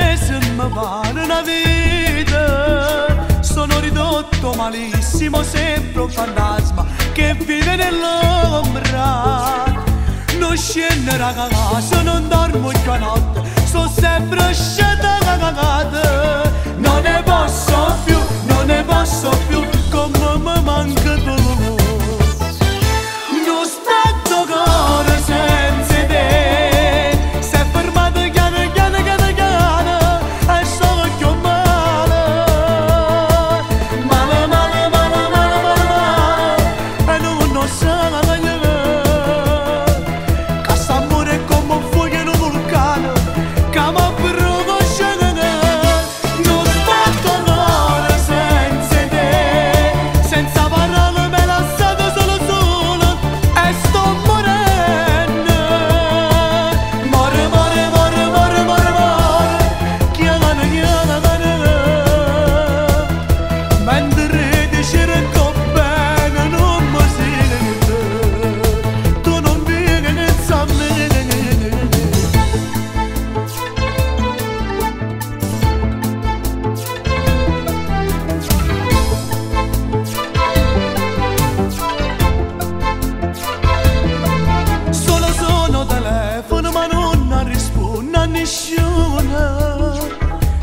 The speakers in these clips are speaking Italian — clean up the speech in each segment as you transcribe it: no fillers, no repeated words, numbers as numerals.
me se mi pare una vita. Sono ridotto malissimo, sempre un fantasma che vive nell'ombra. Non scendo da casa, non dormo più a notte, sto sempre scesa cagata. Non ne posso più, non ne posso più, come mi manca tu. Non sto cuore senza te, sei fermato chiano chiano chiano chiano e sto più male. Male, male, male, male, male, male, e non so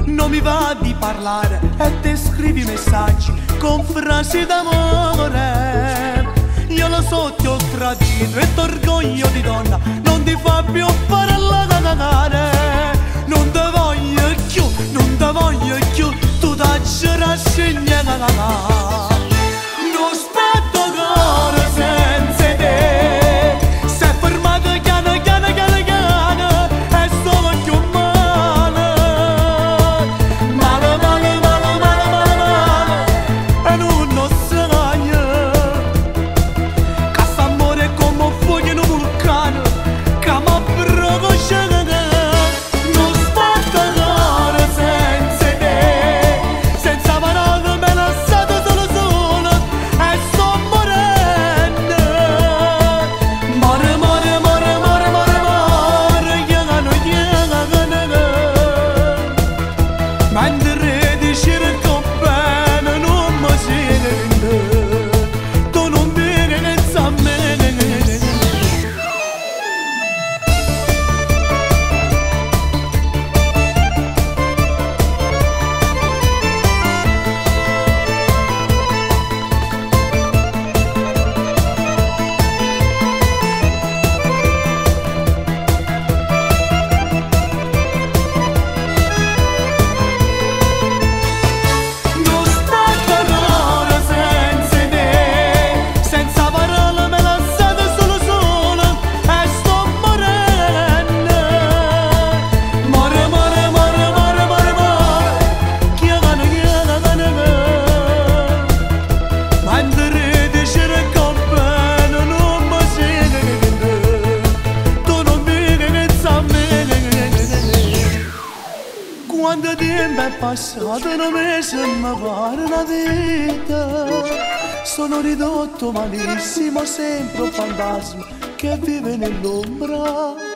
non mi va di parlare e te scrivi messaggi con frasi d'amore. Io lo so ti ho tradito e t'orgoglio di donna non ti fa più fare la cagare. Non te voglio più, non te voglio più, tu dacci rassegna cagare. Non aspetto cuore senza te, sei fermato chiano chiano chiano chiano e sono più male. Male, male, male, male, male, male, e non sai che s'amore è come un fuoco in un vulcano che mi brucia. Non aspetto cuore senza te, senza parole me lasciato solo solo e sto morendo. More, more, more, more, more, more, chiagano, chiagano, mentre ti cerco bene non mi sento, tu non vieni a me. Non aspetto cuore senza te, senza parole me lasciato solo solo e sto morendo. More, more, more, more, more, more, chiagano, chiagano, mentre ti cerco bene non mi sento, tu non vieni a me. Quanto tempo è passato, non mi sembra fare una vita. Sono ridotto malissimo, sempre un fantasma che vive nell'ombra.